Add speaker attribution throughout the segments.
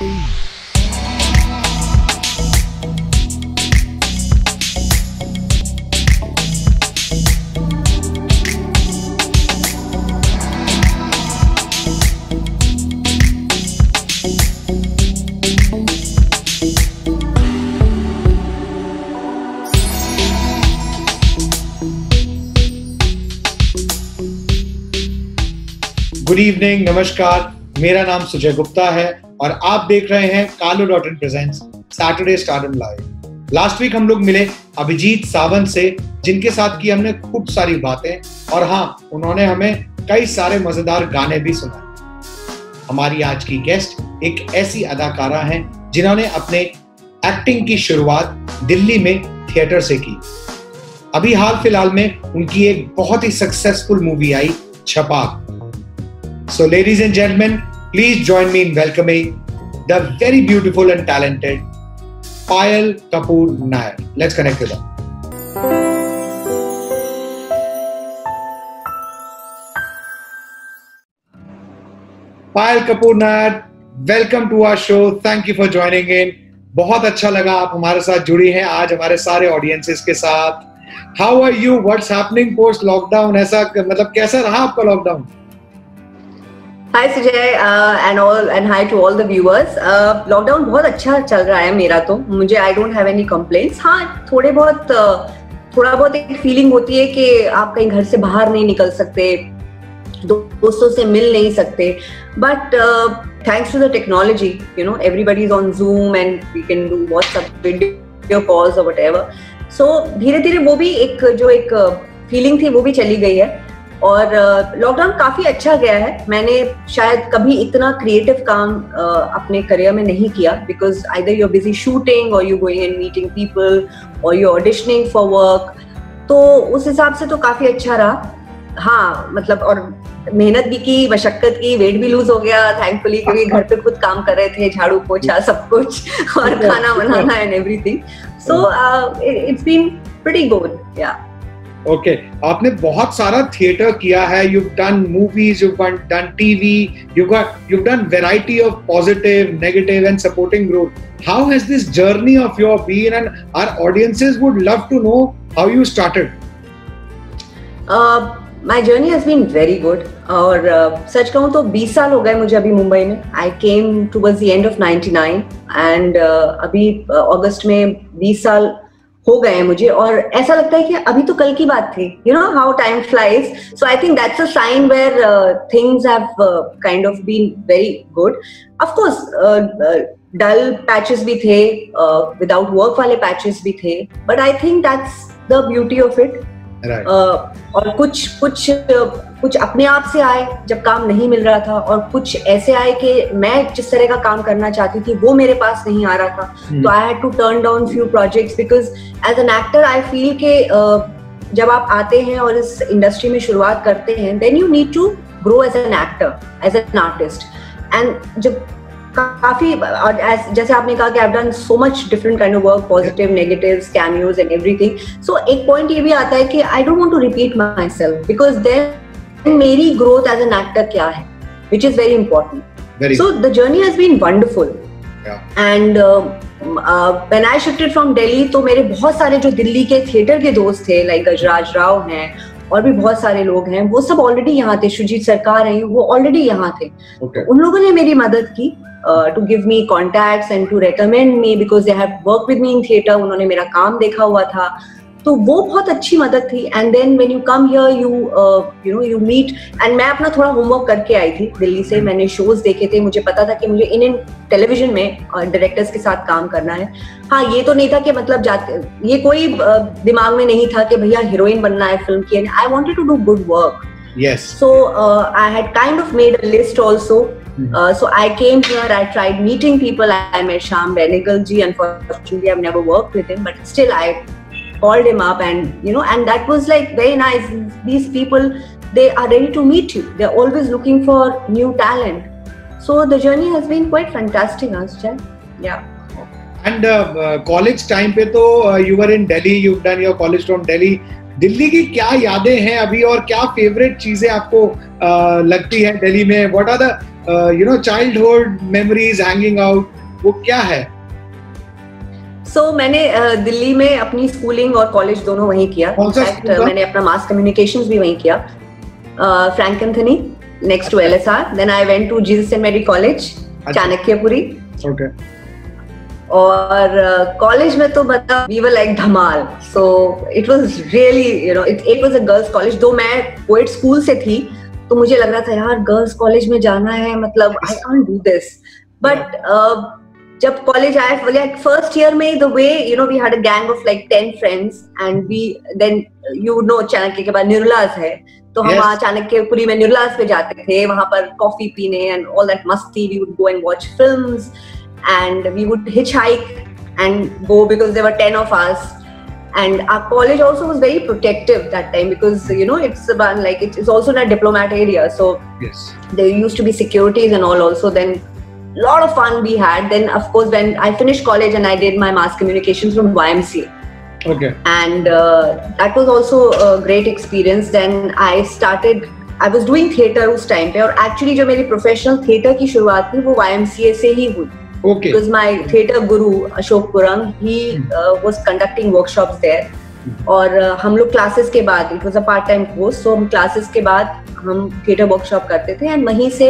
Speaker 1: Good evening, नमस्कार। मेरा नाम सुजय गुप्ता है और आप देख रहे हैं Kalu.in presents Saturday stardom live. Last week हम लोग मिले अभिजीत सावंत से, जिनके साथ की हमने खूब सारी बातें और हाँ, उन्होंने हमें कई सारे मजेदार गाने भी सुनाए। हमारी आज की गेस्ट एक ऐसी अदाकारा हैं जिन्होंने अपने एक्टिंग की शुरुआत दिल्ली में थिएटर से की। अभी हाल फिलहाल में उनकी एक बहुत ही सक्सेसफुल मूवी आई, Chhapaak. So ladies and gentlemen, please join me in welcoming the very beautiful and talented Payal Kapoor Nair. Let's connect with her. Payal Kapoor Nair, welcome to our show. Thank you for joining in. बहुत अच्छा लगा आप हमारे साथ जुड़ी हैं आज हमारे सारे ऑडियंसेस के साथ। How are you? What's happening post lockdown? ऐसा मतलब कैसा रहा आपका lockdown?
Speaker 2: Hi Sujay and hi to all the viewers. Lockdown बहुत अच्छा चल रहा है मेरा, तो मुझे I don't have any complaints. हाँ, थोड़ा बहुत एक फीलिंग होती है कि आप कहीं घर से बाहर नहीं निकल सकते, दोस्तों से मिल नहीं सकते, but thanks to the technology, you know, everybody is on Zoom and we can do WhatsApp video calls और व्हाटएवर। सो धीरे धीरे वो भी एक फीलिंग थी वो भी चली गई है और लॉकडाउन काफी अच्छा गया है। मैंने शायद कभी इतना क्रिएटिव काम अपने करियर में नहीं किया, because either you are busy shooting और you going and meeting people और यू ऑडिशनिंग फॉर वर्क, तो उस हिसाब से तो काफी अच्छा रहा। हाँ, मतलब और मेहनत भी की, मशक्कत की, वेट भी लूज हो गया थैंकफुली, क्योंकि घर पे खुद काम कर रहे थे, झाड़ू पोछा सब कुछ और खाना बनाना and everything. So it's been pretty good. Yeah
Speaker 1: okay, आपने बहुत सारा थिएटर किया है, you've done movies, you've done TV, you've done variety of positive, negative and supporting role. How has this journey of your been, and our audiences would love to know how you started?
Speaker 2: My journey has been very good और सच कहूँ तो 20 साल हो गए मुझे अभी मुंबई में। I came towards the end of 99 and अभी अगस्त में 20 साल हो गए हैं मुझे, और ऐसा लगता है कि अभी तो कल की बात थी। You know how time flies. So I think that's a sign where things have kind of been very good. Of course dull patches भी थे, विदाउट वर्क वाले पैचेस भी थे, but I think that's the beauty of it. और कुछ अपने आप से आए जब काम नहीं मिल रहा था, और कुछ ऐसे आए कि मैं जिस तरह का काम करना चाहती थी वो मेरे पास नहीं आ रहा था, तो I had to turn down few projects, because as an actor I feel के जब आप आते हैं और इस इंडस्ट्री में शुरुआत करते हैं, then you need to grow as an actor, as an artist. And जब काफी जैसे आपने कहा कि I have done so much different kind of work, positive, negatives, cameos and everything. So एक पॉइंट ये भी आता है कि I don't want to repeat myself, because then मेरी ग्रोथ एज एन एक्टर क्या है, which is very important. So the journey has been wonderful and when I shifted from Delhi, तो मेरे बहुत सारे जो दिल्ली के थिएटर के दोस्त थे, लाइक गजराज राव हैं और भी बहुत सारे लोग हैं, वो सब ऑलरेडी यहाँ थे। सुजीत सरकार हैं, वो ऑलरेडी यहाँ थे। उन लोगों ने मेरी मदद की to give me contacts and to recommend me because they have worked with me in theatre. उन्होंने मेरा काम देखा हुआ था, तो वो बहुत अच्छी मदद थी। And then when you come here, you meet, and मैं अपना थोड़ा होमवर्क करके आई थी दिल्ली से। मैंने शोज देखे थे, मुझे पता था कि मुझे इन टेलीविजन में डायरेक्टर्स के साथ काम करना है। हाँ, ये तो नहीं था कि मतलब ये कोई दिमाग में नहीं था कि भैया हीरोइन बनना है फिल्म की। I wanted to do good work.
Speaker 1: Yes.
Speaker 2: So I had kind of made a list also. So I came here, I tried meeting people. I met Shyam Benegal ji. Unfortunately, I've never worked with him, but still I called him up, and and that was like very nice. These people, they are ready to meet you. They're always looking for new talent. So the journey has been quite fantastic, Asjay. Yeah.
Speaker 1: And college time पे तो you were in Delhi. You've done your college from Delhi. Delhi की क्या यादें हैं अभी, और क्या favourite चीजें आपको लगती है दिल्ली में? What are the childhood memories hanging out, वो क्या है?
Speaker 2: मैंने दिल्ली में अपनी स्कूलिंग और कॉलेज दोनों वहीं किया. मैंने अपना मास कम्युनिकेशंस भी वहीं किया, Frank Anthony next to LSR. Then I went to Jesus Saint Mary college, Chanakyapuri.
Speaker 1: Okay.
Speaker 2: और कॉलेज में तो मतलब वी वर लाइक धमाल. So it was really it was a girls college. Though मैं कोएड स्कूल से थी तो मुझे लग रहा था यार गर्ल्स कॉलेज में जाना है, मतलब I can't do this. But जब कॉलेज आया फर्स्ट ईयर में, the way we had a gang of like 10 friends and we then Chanakya के बाद निर्लास है तो हम वहाँ चाणक्यपुरी में निर्लास पे जाते थे, वहां पर कॉफी पीने एंड ऑल दैट मस्ती. We would go and watch films and we would hitchhike and go because there were 10 of us. And our college also was very protective that time because it's about like it's also in a diplomat area, so
Speaker 1: yes,
Speaker 2: there used to be securities and all also. Then lot of fun we had. Then of course when I finished college and I did my mass communications from YMCA.
Speaker 1: Okay.
Speaker 2: And that was also a great experience. Then I was doing theatre उस time पे, और actually जो मेरी professional theatre की शुरुआत थी वो YMCA से ही हुई.
Speaker 1: Okay.
Speaker 2: Because my theatre guru Ashok Purang, he was conducting workshops there. और हम लोग क्लासेस के बाद, it was a part time course, so हम क्लासेस के बाद हम theatre workshop करते थे. एंड वहीं से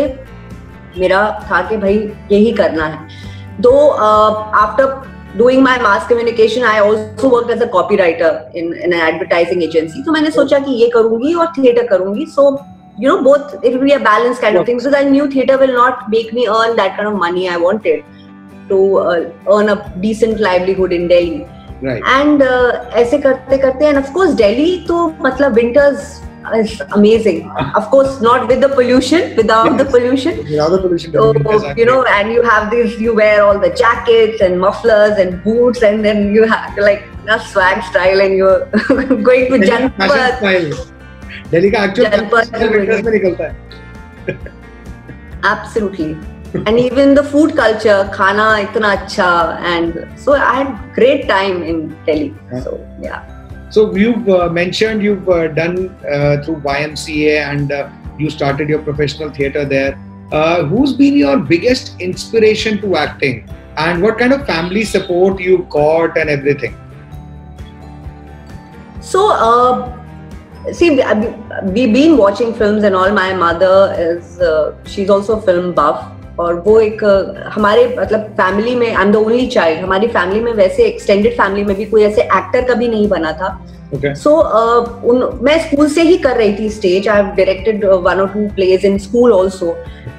Speaker 2: मेरा था कि भाई यही करना है. Though after doing my mass communication, I also worked as a copywriter in an advertising agency. तो मैंने सोचा कि ये करूंगी और theatre करूंगी. So both it will be a balance kind of thing. So I knew theatre will not make me earn that kind of money I wanted to earn a decent livelihood in Delhi.
Speaker 1: Right.
Speaker 2: And ऐसे करते करते, and of course Delhi तो मतलब winters is amazing. Of course not with the pollution, without the pollution.
Speaker 1: Without the pollution.
Speaker 2: So and you have this, you wear all the jackets and mufflers and boots, and then you have like a swag style and you're going to Janpat.
Speaker 1: Delhi का actual winters में निकलता है.
Speaker 2: Absolutely. And even the food culture, khana itna acha, and so I had great time in Delhi. So yeah.
Speaker 1: So you've mentioned you've done through YMCA and you started your professional theatre there. Who's been your biggest inspiration to acting, and what kind of family support you got and everything?
Speaker 2: So see, we've been watching films and all. My mother is she's also a film buff. और वो एक हमारे मतलब family में, I am the only child, हमारी family में वैसे extended family में भी कोई ऐसे एक्टर कभी नहीं बना था. सो मैं स्कूल से ही कर रही थी stage. I have directed 1 or 2 plays in school also,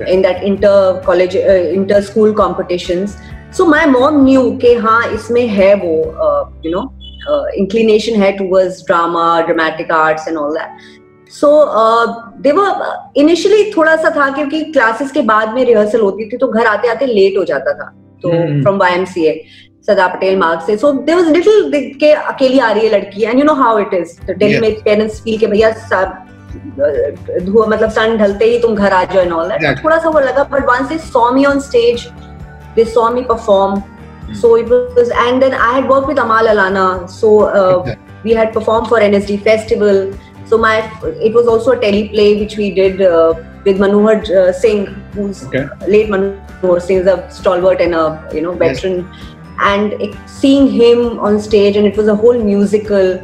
Speaker 2: in that inter school competitions. So my mom knew कि हाँ इसमें है वो inclination है towards drama, dramatic arts and all that. So they were initially थोड़ा सा था क्योंकि क्लासेस के बाद में रिहर्सल होती थी तो घर आते आते लेट हो जाता था. तो from YMCA, सरदार पटेल मार्ग से, so there was little के अकेली आ रही है लड़की, and you know how it is. तो दिल्ली में पेरेंट्स फील के भैया धुआं मतलब सन ढलते ही तुम घर आ जाओ and all that. थोड़ा सा वो लगा, but once they saw me on stage, they saw me perform. So it was, and then I had worked with Amal Alana, so we had performed for NSD Festival. So it was also a teleplay which we did with Manohar Singh, who's late Manohar Singh is a stalwart and a veteran, and seeing him on stage, and it was a whole musical.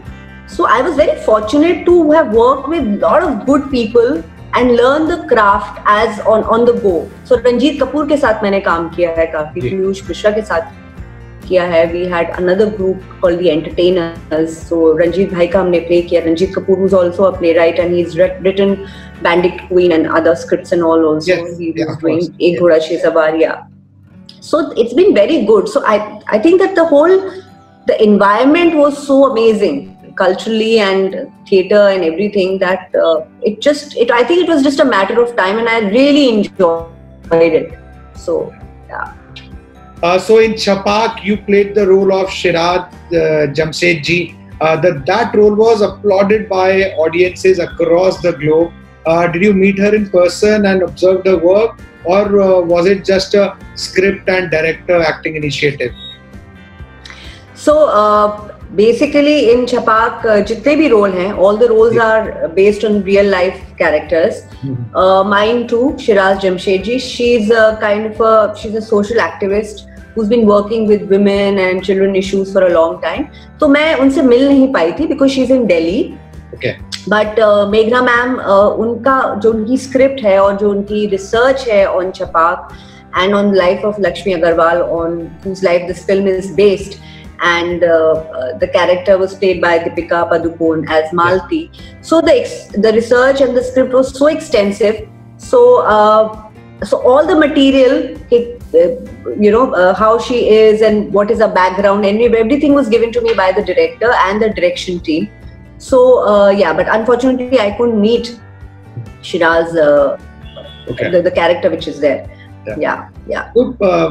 Speaker 2: So I was very fortunate to have worked with a lot of good people and learn the craft as on the go. So Ranjit Kapoor के साथ मैंने काम किया है काफी, पीयूष मिश्रा के साथ किया है. We had another group called the Entertainers. So Ranjit भाई का हमने play किया. Ranjit Kapoor was also a playwright and he's written Bandit Queen and other scripts and all also.
Speaker 1: Yes,
Speaker 2: he was doing Ek Ghoda Chhe Sawar. So it's been very good. So I think that the environment was so amazing culturally and theatre and everything that I think it was just a matter of time and I really enjoyed it. So yeah.
Speaker 1: So in Chhapaak, you played the role of Shirad Jamshedji. That role was applauded by audiences across the globe. Did you meet her in person and observe the work, or was it just a script and director acting initiative?
Speaker 2: So basically in Chhapaak जितने भी role हैं, all the roles are based on real life characters. Mine too, Shiraz Jamshedji. She's a social activist who's been working with women and children issues for a long time. तो मैं उनसे मिल नहीं पाई थी because she's in Delhi.
Speaker 1: Okay.
Speaker 2: But Meghna ma'am, उनका जो उनकी script है और जो उनकी research है on Chhapaak and on the life of Lakshmi Agarwal, on whose life this film is based, and the character was played by Deepika Padukone as Malti. So the research and the script was so extensive. So all the material, how she is and what is her background, and everything was given to me by the director and the direction team. So but unfortunately I couldn't meet Shiraz, the character which is there. Yeah.
Speaker 1: तो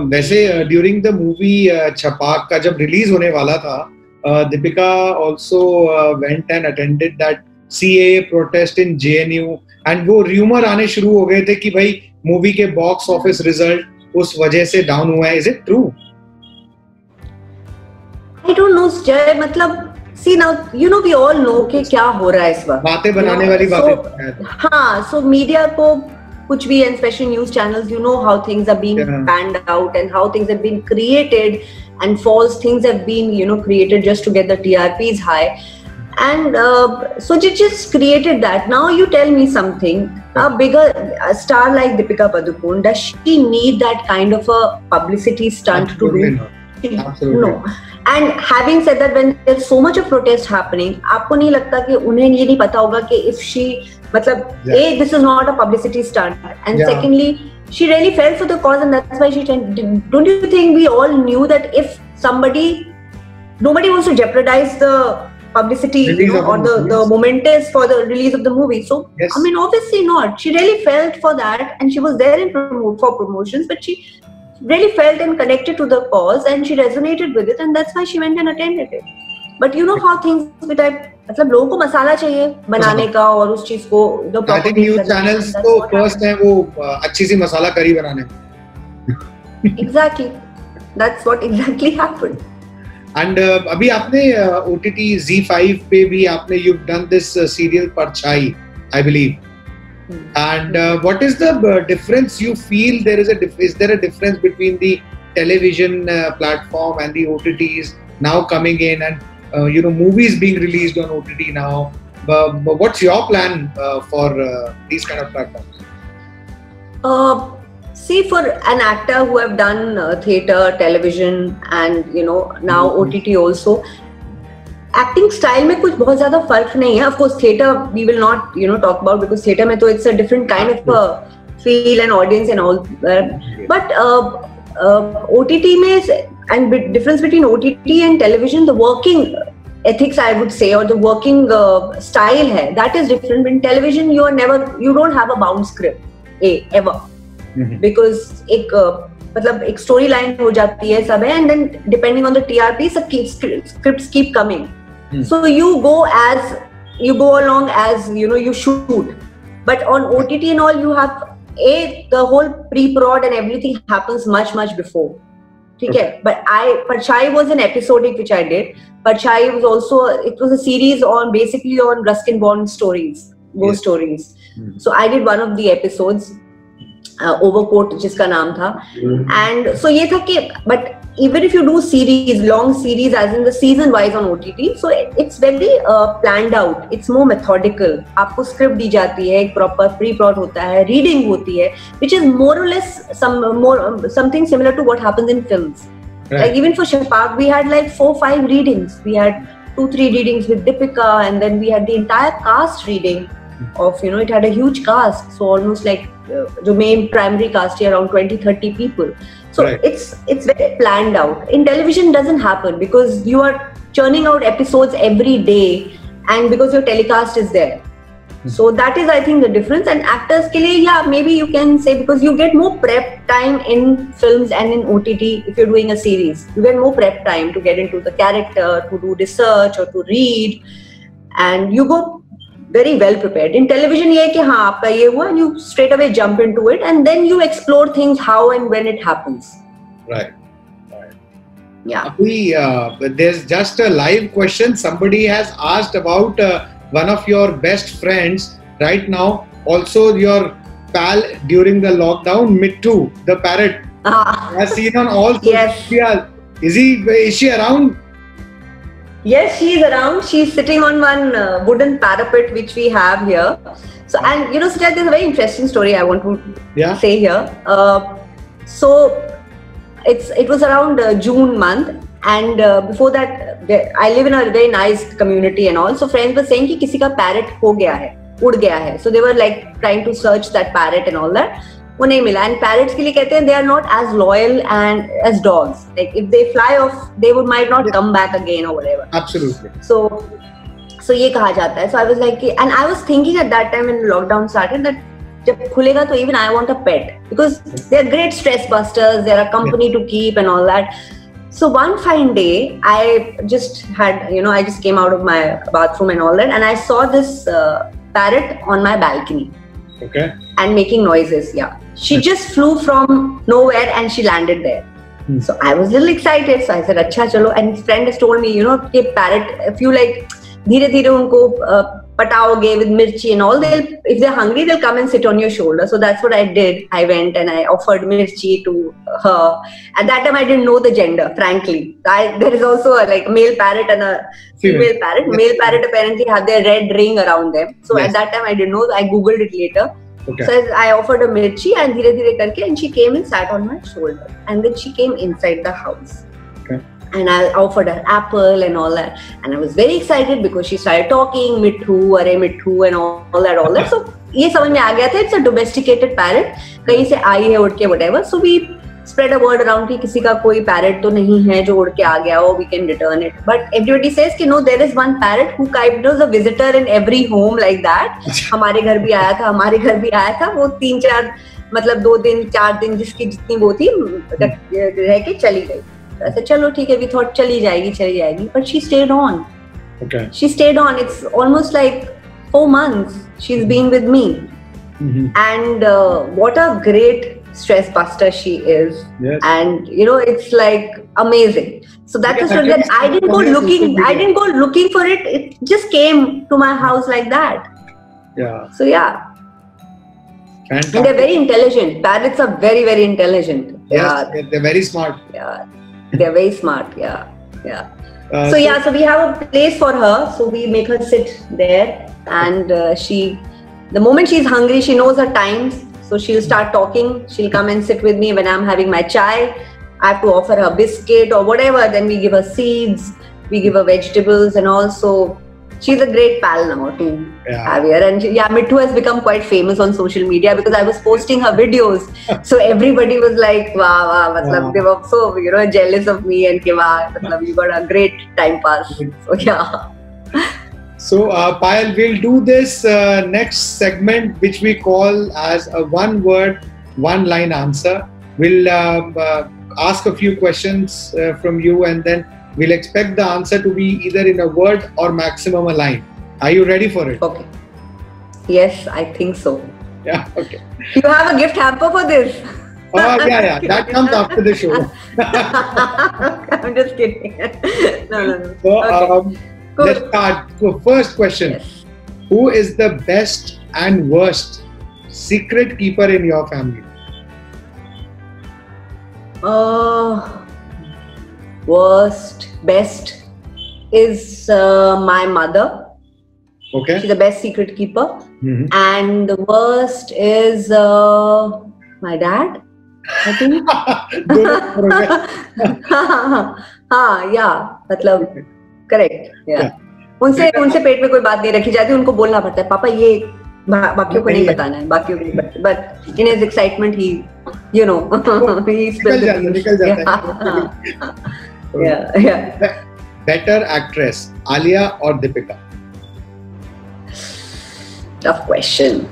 Speaker 1: वैसे during the movie छपाक का जब release होने वाला था, Deepika also went and attended that CAA protest in JNU, and वो rumour आने शुरू हो गए थे कि भाई मूवी के बॉक्स ऑफिस रिजल्ट उस वजह से डाउन हुआ है. Is it true?
Speaker 2: I don't know जय, मतलब see now we all know कि क्या हो रहा है इस वक्त.
Speaker 1: बातें बनाने वाली बातें.
Speaker 2: हाँ, so media को कुछ भी, and especially news channels, how things are being panned out and how things have been created, and false things have been created just to get the TRPs high, and so it just created that. Now you tell me something, a star like Deepika Padukone, does she need that kind of a publicity stunt to do?
Speaker 1: Absolutely
Speaker 2: no. And having said that, when there's so much of protest happening, आपको नहीं लगता कि उन्हें ये नहीं पता होगा कि if she, मतलब this is not a publicity stunt, and secondly she really fell for the cause, and that's why she don't you think we all knew that if nobody wants to jeopardize the publicity or the momentous for the release of the movie, so I mean obviously not. She really felt for that, and she was there for promotions, but she really felt and connected to the cause, and she resonated with it, and that's why she went and attended it. But you know how things with that, मतलब लोगों को मसाला चाहिए बनाने का और उस चीज को
Speaker 1: I think news channels तो first है वो अच्छी सी मसाला करी बनाने में.
Speaker 2: Exactly, that's what exactly happened.
Speaker 1: And अभी आपने OTT ZEE5 पे भी आपने you've done this serial परछाई, I believe. And what is the difference you feel is there a difference between the television platform and the OTTs now coming in, and movies being released on OTT now? What's your plan for these kind of platforms?
Speaker 2: See, for an actor who have done theatre, television, and now OTT also, acting style में कुछ बहुत ज्यादा फर्क नहीं है. Of course theatre we will not talk about, because theatre में तो it's a different kind of feel and audience and all, but OTT में, and difference between OTT and television, the working ethics I would say, or the working style है, that is different. In television you don't have a bound script ever, because मतलब एक story line हो जाती है सब है, and then depending on the TRP scripts keep coming. So you go along as you shoot, but on OTT and all you have the whole pre-prod and everything happens much before. ठीक है, but Parchai was an episodic which I did. Parchai was also, it was a series basically on Ruskin Bond stories, ghost stories. So I did one of the episodes, Overcoat जिसका नाम था, and so ये था कि, but even if you do long series as in the season wise on OTT, so it's very planned out, it's more methodical. आपको script दी जाती है, एक proper pre-prod होता है, reading होती है, which is more or less something similar to what happens in films. Right. Like even for Chhapaak we had like 4-5 readings. We had 2-3 readings with Deepika, and then we had the entire cast reading of, it had a huge cast, so almost like the main primary cast here, around 20-30 people. So right. It's very planned out. In television doesn't happen, because you are churning out episodes every day, and because your telecast is there. So that is, I think, the difference. And actors ke liye, maybe you can say, because you get more prep time in films and in OTT. If you're doing a series, you get more prep time to get into the character, to do research or to read, and you go very well prepared. In television ये है कि हाँ आपका ये हुआ, and you straight away jump into it, and then you explore things how and when it happens.
Speaker 1: Right.
Speaker 2: Yeah.
Speaker 1: There's just a live question. Somebody has asked about one of your best friends right now, also your pal during the lockdown, Mittu, the parrot. I've seen on all social media. Is she around?
Speaker 2: Yes, she's around. She's sitting on one wooden parapet which we have here. So, and you know, Sujat, there's a very interesting story I want to say here. So, it was around June month, and before that, I live in a very nice community and all. So, friends were saying कि किसी का parrot हो गया है, उड़ गया है. So they were like trying to search that parrot and all that. वो नहीं मिला. And parrots के लिए कहते हैं they are not as loyal and as dogs. Like if they fly off, they might not come back again or whatever.
Speaker 1: Absolutely.
Speaker 2: So ये कहा जाता है. So I was like, and I was thinking at that time when lockdown started that जब खुलेगा तो even I want a pet because they are great stress busters. They are a company to keep and all that. So one fine day, I just came out of my bathroom and all that, and I saw this parrot on my balcony.
Speaker 1: Okay.
Speaker 2: And making noises. Yeah. She just flew from nowhere and she landed there. So I was a little excited. So I said, "Acha chalo." And his friend has told me, you know, कि parrot, if you like, धीरे-धीरे उनको पटाओगे with mirchi and all, if they're hungry, they'll come and sit on your shoulder. So that's what I did. I went and I offered mirchi to her. At that time, I didn't know the gender, frankly. There is also a male parrot and a female parrot. Male parrot apparently have their red ring around them. So at that time, I didn't know. I googled it later.
Speaker 1: Okay.
Speaker 2: So I offered a mirchi and धीरे-धीरे करके, and she came and sat on my shoulder. And then she came inside the house.
Speaker 1: Okay.
Speaker 2: And I offered her apple and all that. And I was very excited because she started talking, Mittu, Are Mittu, and all that. So ये समझ में आ गया था, it's a domesticated parrot. कहीं से आई है उड़ के, whatever. So we spread a word around कि किसी का कोई parrot तो नहीं है जो उड़ के आ गया हो, we can return it. But everybody says कि no, there is one parrot who kind of was a visitor in every home like that. हमारे घर भी आया था, वो 3-4 मतलब 2 दिन 4 दिन जिसकी जितनी वो थी रह के चली गई. ऐसे चलो ठीक है, we thought चली जाएगी, but she stayed on.
Speaker 1: Okay.
Speaker 2: She stayed on. It's almost like 4 months she's been with me.
Speaker 1: Mm-hmm.
Speaker 2: And what a great stress buster she is.
Speaker 1: Yes.
Speaker 2: And you know, it's like amazing. So that was that I didn't go looking for it. It just came to my house like that.
Speaker 1: Yeah.
Speaker 2: So yeah.
Speaker 1: Fantastic.
Speaker 2: And they're very intelligent. Parrots are very, very intelligent.
Speaker 1: Yes, they're very smart.
Speaker 2: Yeah. They're very smart. Yeah. So we have a place for her. So we make her sit there, and the moment she's hungry, she knows her times. So she'll start talking. She'll come and sit with me when I'm having my chai. I have to offer her biscuit or whatever. Then we give her seeds. We give her vegetables, and also she's a great pal now to have here. And Mittu has become quite famous on social media because I was posting her videos. So everybody was like, wow. They were so, jealous of me and you got a great time pass. So yeah.
Speaker 1: So Payal, we'll do this next segment, which we call as a one word, one line answer. We'll ask a few questions from you, and then we'll expect the answer to be either in a word or maximum a line. Are you ready for it?
Speaker 2: Okay. Yes, I think so.
Speaker 1: Yeah, okay.
Speaker 2: You have a gift hamper for this?
Speaker 1: Yeah. That comes after the show.
Speaker 2: I'm just kidding. No.
Speaker 1: So,
Speaker 2: okay.
Speaker 1: Let's start. So first question. Yes. Who is the best and worst secret keeper in your family?
Speaker 2: Best is my mother.
Speaker 1: Okay.
Speaker 2: She's the best secret keeper.
Speaker 1: Mm-hmm.
Speaker 2: And the worst is my dad, I think. Yeah, मतलब correct. Yeah. उनसे पेट में कोई बात नहीं रखी जाती, उनको बोलना पड़ता है पापा ये बाकियों को नहीं बताना है, but in his excitement he he spills
Speaker 1: निकल जाता है.
Speaker 2: Yeah.
Speaker 1: Better actress, Alia or Deepika?
Speaker 2: Tough question.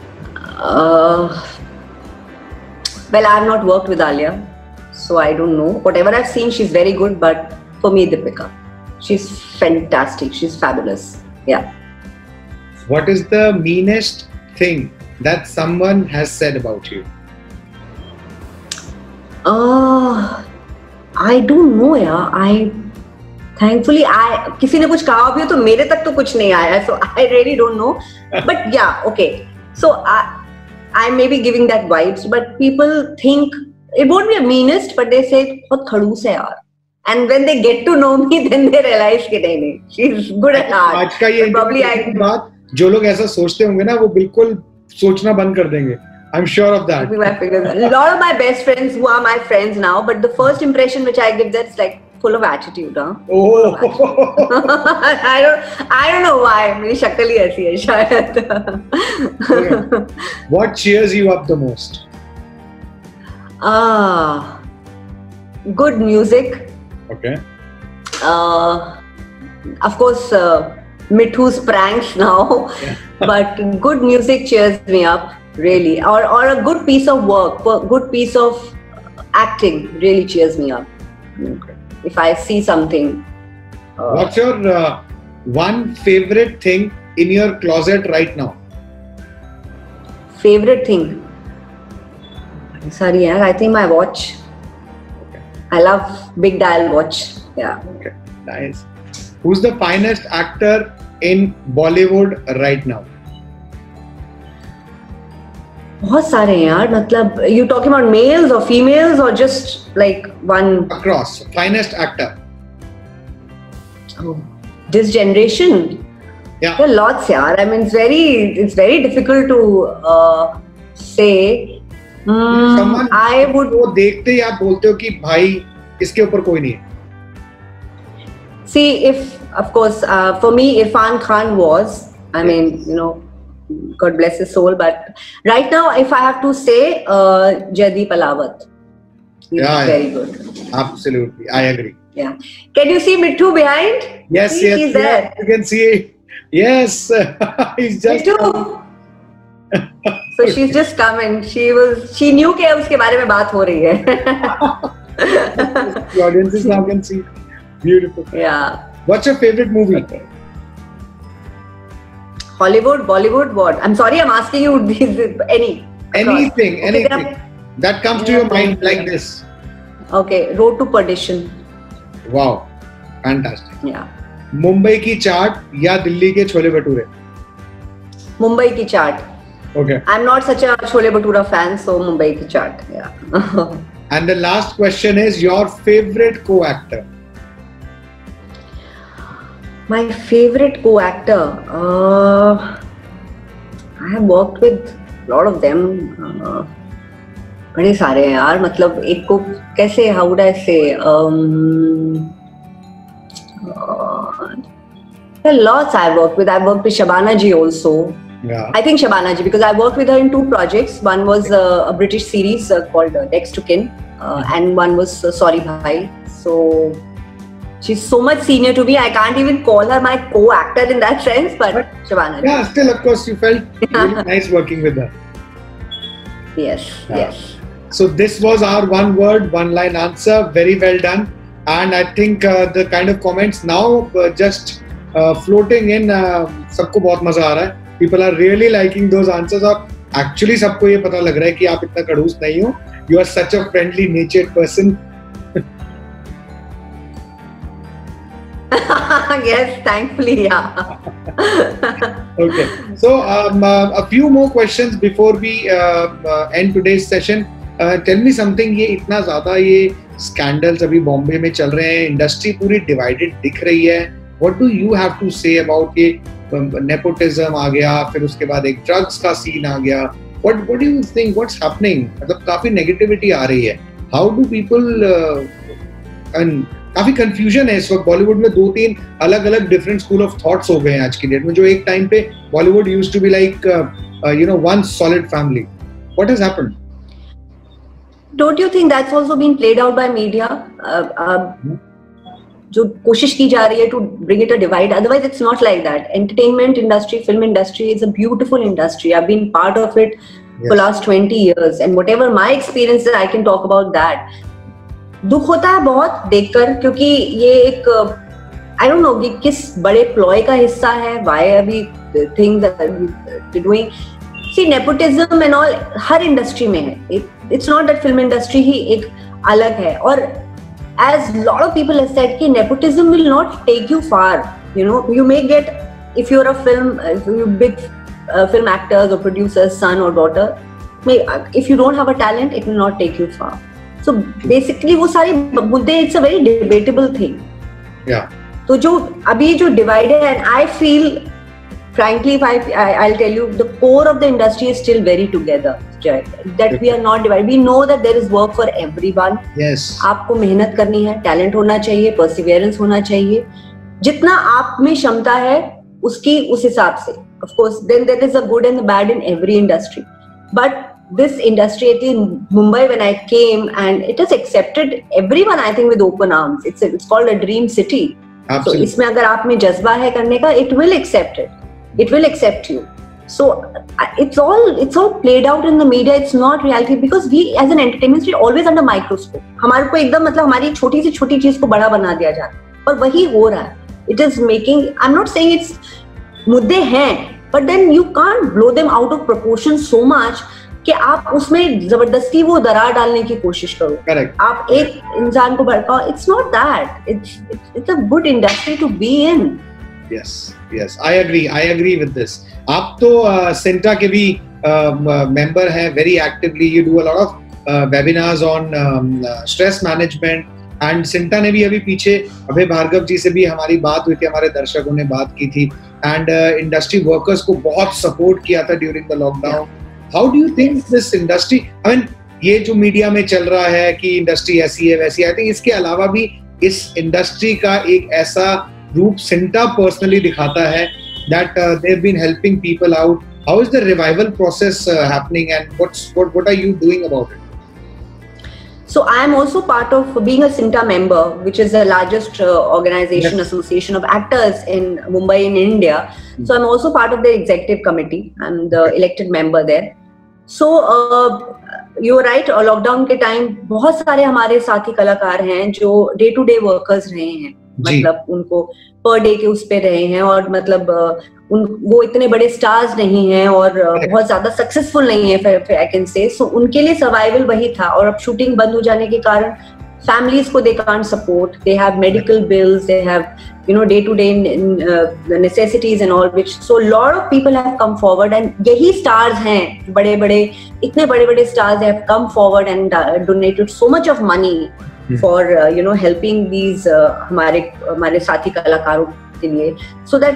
Speaker 2: Well, I have not worked with Alia, so I don't know. Whatever I've seen, she's very good, but for me, Deepika. She's fantastic. She's fabulous. Yeah.
Speaker 1: What is the meanest thing that someone has said about you?
Speaker 2: I I don't know यार. Thankfully, किसी ने कुछ कहा भी हो तो मेरे तक तो कुछ नहीं आया. So I really don't know. But yeah, okay. So I may be giving that vibes, but people think it won't be a meanest, but they say बहुत खड़ूस है यार. And when they get to know me, then they realize कि नहीं, she's good at art.
Speaker 1: आज का ये बात जो लोग ऐसा सोचते होंगे ना, वो बिल्कुल सोचना बंद कर देंगे. I'm sure of that.
Speaker 2: A lot of my best friends who are my friends now, but the first impression which I give, that's like full of attitude, huh?
Speaker 1: Oh.
Speaker 2: I don't know why. मेरी शक्ल ही ऐसी है शायद.
Speaker 1: What cheers you up the most?
Speaker 2: Good music.
Speaker 1: Okay.
Speaker 2: Of course, Mithu's pranks now, but good music cheers me up. Really, or a good piece of work, good piece of acting really cheers me up.
Speaker 1: Okay.
Speaker 2: If I see something.
Speaker 1: What's your one favorite thing in your closet right now?
Speaker 2: Favorite thing? Sorry, I think my watch.
Speaker 1: Okay.
Speaker 2: I love big dial watch. Yeah.
Speaker 1: Okay, nice. Who's the finest actor in Bollywood right now?
Speaker 2: बहुत सारे हैं यार. मतलब you talking about males or females or just like one?
Speaker 1: Across, finest actor.
Speaker 2: Oh, this generation.
Speaker 1: Yeah.
Speaker 2: There are lots यार. I mean, it's very difficult to say.
Speaker 1: Someone
Speaker 2: I would.
Speaker 1: वो देखते ही आप बोलते हो कि भाई इसके ऊपर कोई नहीं है.
Speaker 2: See, if of course for me Irfan Khan was. I mean, you know. God bless his soul, but right now, if I have to say, Jaideep Ahlawat, he's very good.
Speaker 1: Absolutely, I agree.
Speaker 2: Yeah. Can you see Mithu behind?
Speaker 1: Yes,
Speaker 2: he's there.
Speaker 1: You can see. Yes, he's just.
Speaker 2: Mithu. So she's just coming. She knew कि उसके बारे में बात हो रही है.
Speaker 1: The audiences now can see. Beautiful.
Speaker 2: Yeah.
Speaker 1: What's your favorite movie?
Speaker 2: Okay. Hollywood, Bollywood, what? I'm sorry, I'm asking you
Speaker 1: anything that comes to your mind like this.
Speaker 2: Okay, Road to Perdition.
Speaker 1: Wow, fantastic.
Speaker 2: Yeah.
Speaker 1: Mumbai की चाट या दिल्ली के छोले भटूरे?
Speaker 2: मुंबई की चाट.
Speaker 1: Okay.
Speaker 2: I'm not such a chole bhatura fan, so Mumbai की चाट. Yeah.
Speaker 1: And the last question is your favorite co-actor.
Speaker 2: My favorite co-actor. I have worked with a lot of them. बड़े सारे हैं यार. मतलब एक को कैसे? How would I say? There are lots I've worked with. I've worked with Shabana ji also.
Speaker 1: Yeah.
Speaker 2: I think Shabana ji, because I worked with her in 2 projects. One was a British series called Next to Kin, and one was Sorry Bhai. So. She's so much senior to me. I can't even call her my co-actor in that sense, but Shabana.
Speaker 1: Yeah, still, of course, you felt really nice working with her.
Speaker 2: Yes, yes.
Speaker 1: So this was our one word, one line answer. Very well done. And I think the kind of comments now just floating in, सबको बहुत मजा आ रहा है. People are really liking those answers. और actually सबको ये पता लग रहा है कि आप इतना खड़ूस नहीं हो. You are such a friendly natured person.
Speaker 2: Yes, thankfully, yeah.
Speaker 1: Okay, so a few more questions before we end today's session. Tell me something. ये इतना ज़्यादा ये scandals अभी बॉम्बे में चल रहे हैं, इंडस्ट्री पूरी divided दिख रही है. What do you have to say about ये nepotism आ गया, फिर उसके बाद एक drugs का scene आ गया. What do you think? What's happening? मतलब काफी negativity आ रही है. How do people and काफी कंफ्यूजन है इस वक्त बॉलीवुड में. 2-3 अलग अलग डिफरेंट स्कूल ऑफ थॉट्स हो गए हैं आज की डेट में. जो एक टाइम पे Bollywood used to be like one solid family. What has happened?
Speaker 2: Don't you think that's also being played out by media? जो कोशिश की जा रही है to bring it a divide. Otherwise it's not like that. Entertainment industry, film industry is a beautiful industry. I have been part of it for last 20 years, and whatever my experiences, I can talk about that. दुख होता है बहुत देखकर, क्योंकि ये एक I don't know कि किस बड़े प्लॉय का हिस्सा है. Why are we think that doing see nepotism and all हर इंडस्ट्री में है. It's not that film industry ही एक अलग है. और as a lot of people have said, कि nepotism will not take you far. You know, you may get, if you're a if you're big film actors or producers, son or daughter, if you don't have a talent, it will not take you far. So basically, वो सारे मुद्दे, it's a very debatable thing.
Speaker 1: Yeah.
Speaker 2: तो जो अभी जो divide है, and I feel, frankly, if I'll tell you, the core of the industry is still very together. That we are not divided. We know that there is work for everyone.
Speaker 1: Yes.
Speaker 2: आपको मेहनत करनी है, talent होना चाहिए, perseverance होना चाहिए. जितना आप में क्षमता है, उसकी उस हिसाब से. Of course, then there is a good and the bad in every industry. But this industry in Mumbai, when I came, and it has accepted everyone, I think, with open arms. It's called a dream city.
Speaker 1: Absolutely.
Speaker 2: So इसमें अगर आप में जज्बा है करने का, it will accept it. It will accept you. So it's all played out in the media. It's not reality, because we as an entertainment industry always under microscope. हमारे को एकदम मतलब हमारी छोटी से छोटी चीज को बड़ा बना दिया जाता है, और वही हो रहा है. It is making. I'm not saying it's मुद्दे हैं, but then you can't blow them out of proportion so much कि आप उसमें जबरदस्ती वो दरार डालने की कोशिश करो.
Speaker 1: Correct.
Speaker 2: आप एक इंसान को भड़काओ. It's not that. It's a good industry to be in.
Speaker 1: Yes, I agree with this. आप तो Cinta के भी member हैं very actively. You do a lot of webinars on stress management. And Cinta ने भी अभी पीछे अभय भार्गव जी से भी हमारी बात हुई थी, हमारे दर्शकों ने बात की थी, and industry workers को बहुत support किया था during the lockdown. How do you think this industry? I mean, ये जो मीडिया में चल रहा है कि इंडस्ट्री ऐसी है वैसी है, I think इसके अलावा भी इस इंडस्ट्री का एक ऐसा रूप Cinta personally दिखाता है that they've been helping people out. How is the revival process happening, and what are you doing about it?
Speaker 2: So I am also part of being a Cinta member, which is the largest organization, association of actors in Mumbai in India. So I'm also part of the executive committee. I'm the elected member there. So you're right. Lockdown के time बहुत सारे हमारे साथी कलाकार हैं जो day to day workers रहे हैं. मतलब उनको per day के उस पे रहे हैं, और मतलब वो इतने बड़े स्टार्स नहीं हैं और बहुत ज्यादा सक्सेसफुल नहीं है, I can say. So उनके लिए सर्वाइवल वही था. और अब शूटिंग बंद हो जाने के कारण families को they can't support. They have medical bills, they have, you know, day to day necessities and all, which so a lot of people have come forward, and यही stars हैं बड़े-बड़े, इतने बड़े-बड़े stars have come forward and donated so much of money for you know, helping these हमारे साथी कलाकारों के लिए. So that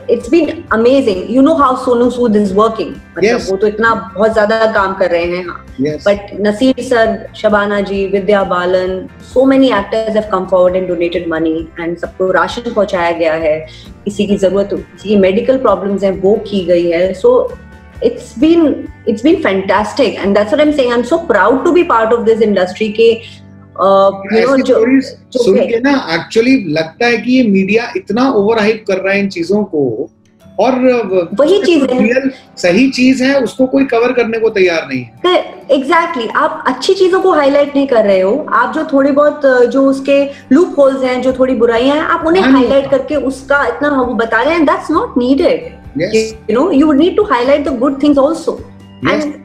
Speaker 2: it's been amazing. You know how Sonu Sood is working.
Speaker 1: Yes.
Speaker 2: वो तो इतना बहुत ज्यादा काम कर रहे हैं.
Speaker 1: Yes.
Speaker 2: But Naseer sir, Shabana ji, Vidya Balan, so many actors have come forward and donated money, and सबको राशन पहुंचाया गया है. किसी की जरूरत, किसी की medical problems हैं, वो की गई है. So it's been fantastic, and that's what I'm saying. I'm so proud to be part of this industry के
Speaker 1: सुन के ना एक्चुअली लगता है कि ये मीडिया इतना ओवर हाइप कर रहा है इन चीजों को, और
Speaker 2: वही चीज है,
Speaker 1: सही चीज है, उसको कोई कवर करने को तैयार नहीं है.
Speaker 2: एग्जैक्टली. आप अच्छी चीजों को हाईलाइट नहीं कर रहे हो. आप जो थोड़ी बहुत जो उसके लूप होल्स हैं, जो थोड़ी बुराइयां हैं, आप उन्हें हाईलाइट करके उसका इतना वो बता रहे हैं. That's not needed. You know, you need to highlight the good things also.
Speaker 1: Yes.
Speaker 2: And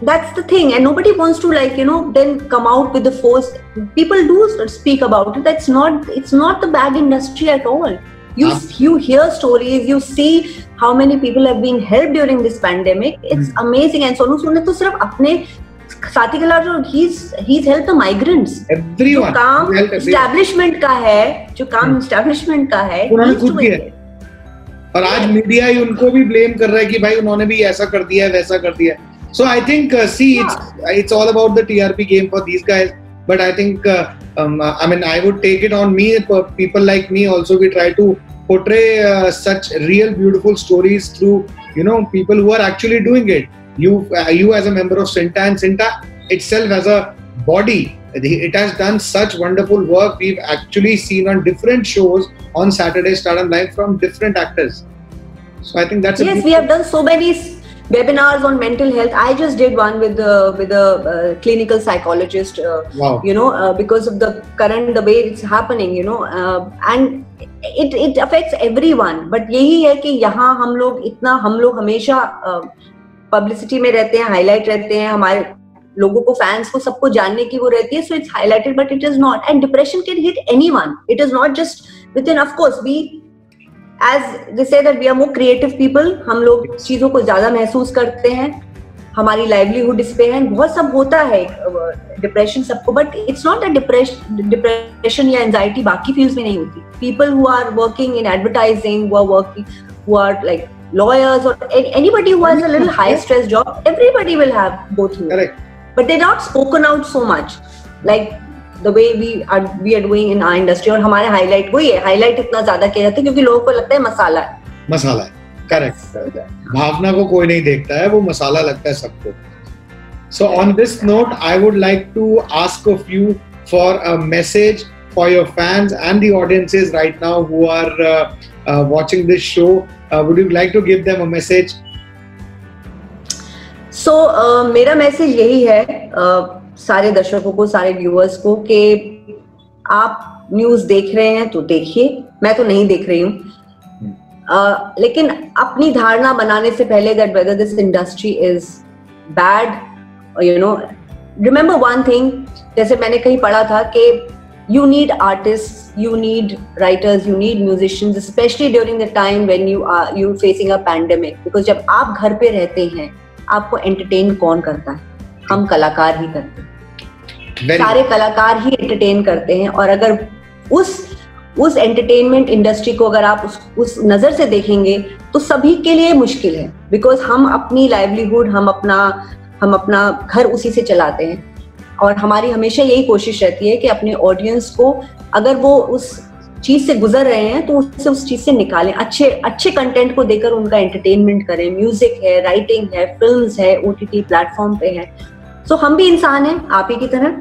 Speaker 2: that's the thing, and nobody wants to, like, you know, then come out with the force. People do speak about it. It's not the bad industry at all. You hear stories, you see how many people have been helped during this pandemic. It's amazing. And Sonu Sood ने तो सिर्फ अपने साथी के जो he's helped the migrants.
Speaker 1: Everyone.
Speaker 2: जो काम establishment का है, जो काम establishment का है,
Speaker 1: उन्होंने खुद किया. और आज मीडिया ही उनको भी ब्लेम कर रहा है कि भाई उन्होंने भी ऐसा कर दिया है, वैसा कर दिया है. So I think, it's all about the TRP game for these guys. But I think, I mean, I would take it on me. People like me also, we try to portray such real, beautiful stories through, you know, people who are actually doing it. You as a member of Cinta, and Cinta itself as a body, it has done such wonderful work. We've actually seen on different shows on Saturday Stardom Live from different actors. So I think that's
Speaker 2: we have done so many webinars on mental health. I just did one with a clinical psychologist.
Speaker 1: Wow.
Speaker 2: You know, because of the way it's happening, you know, and it affects everyone. But यही है कि यहाँ हम लोग हमेशा publicity में रहते हैं, highlight रहते हैं. हमारे लोगों को, फैंस को, सबको जानने की वो रहती है, so it's highlighted, but it is not. And depression can hit anyone. It is not just within. Of course, we, as they say that we are more creative people, हम लोग चीजों को ज्यादा महसूस करते हैं, हमारी लाइवलीहुड इस पे है, बहुत सब होता है डिप्रेशन सबको, but it's not a depression या एंजाइटी बाकी फील्ड्स में नहीं होती. People who are working in advertising, who are like lawyers or anybody who has a little high stress job, everybody will have go through.
Speaker 1: Correct.
Speaker 2: But they're not spoken out so much like the way we are doing in our industry. और हमारे highlight वही है, highlight इतना ज्यादा किया जाता है क्योंकि लोगों को लगता है मसाला है.
Speaker 1: करेक्ट. भावना को कोई नहीं देखता है, वो मसाला लगता है सबको. So on this note, I would like to ask of you for a message for your fans and the audiences right now who are watching this show. Would you like to give them a message?
Speaker 2: So मेरा message यही है सारे दर्शकों को, सारे viewers को, कि आप न्यूज देख रहे हैं तो देखिए, मैं तो नहीं देख रही हूँ, लेकिन अपनी धारणा बनाने से पहले that whether this industry is bad, you know, remember one thing, जैसे मैंने कहीं पढ़ा था कि you need artists, you need writers, you need musicians, especially during the time when you facing a pandemic, because जब आप घर पे रहते हैं आपको एंटरटेन कौन करता है? हम कलाकार ही करते हैं. सारे कलाकार ही एंटरटेन करते हैं. और अगर उस एंटरटेनमेंट इंडस्ट्री को अगर आप उस नजर से देखेंगे तो सभी के लिए मुश्किल है, बिकॉज हम अपनी लाइवलीहुड, हम अपना घर उसी से चलाते हैं. और हमारी हमेशा यही कोशिश रहती है कि अपने ऑडियंस को, अगर वो उस चीज से गुजर रहे हैं तो उससे उस चीज से निकालें, अच्छे कंटेंट को देकर उनका एंटरटेनमेंट करें. म्यूजिक है, राइटिंग है, फिल्म्स है, ओटीटी प्लेटफॉर्म पे है. सो हम भी इंसान हैं आप ही की तरह,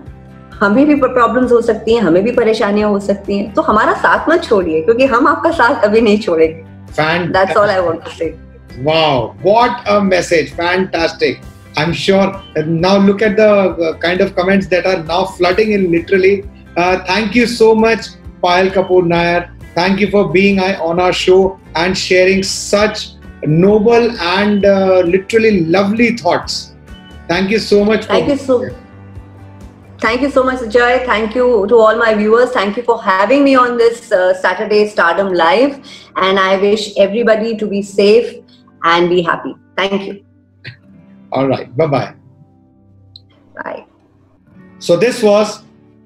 Speaker 2: हमें भी प्रॉब्लम्स हो सकती हैं, हमें भी परेशानियां हो सकती हैं, तो हमारा साथ मत छोड़िए क्योंकि हम आपका साथ कभी नहीं छोड़ेंगे. That's all I want to say.
Speaker 1: Wow, what a message. Fantastic. I'm sure. Now look at the kind of comments that are now flooding in literally. Thank you so much, Payal Kapoor Nair. Thank you for being on our show and sharing such noble and literally lovely thoughts. Thank you so much.
Speaker 2: Thank you so much, Ajay. Thank you to all my viewers. Thank you for having me on this Saturday Stardom Live. And I wish everybody to be safe and be happy. Thank you.
Speaker 1: All right. Bye-bye.
Speaker 2: Bye.
Speaker 1: So this was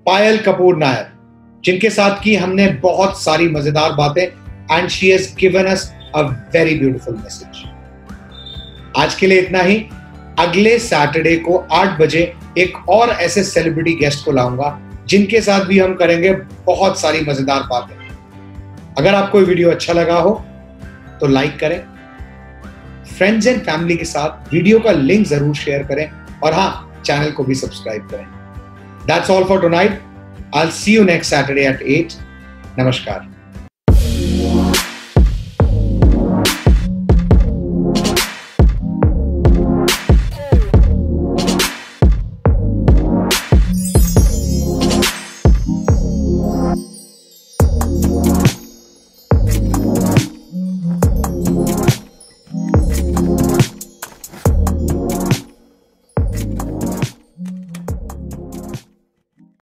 Speaker 1: Payal Kapoor Nair, जिनके साथ की हमने बहुत सारी मजेदार बातें, and she has given us a very beautiful message. आज के लिए इतना ही. अगले सैटरडे को 8 बजे एक और ऐसे सेलिब्रिटी गेस्ट को लाऊंगा जिनके साथ भी हम करेंगे बहुत सारी मजेदार बातें. अगर आपको ये वीडियो अच्छा लगा हो तो लाइक करें, फ्रेंड्स एंड फैमिली के साथ वीडियो का लिंक जरूर शेयर करें, और हाँ, चैनल को भी सब्सक्राइब करें. That's all for tonight. I'll see you next Saturday at 8. Namaskar.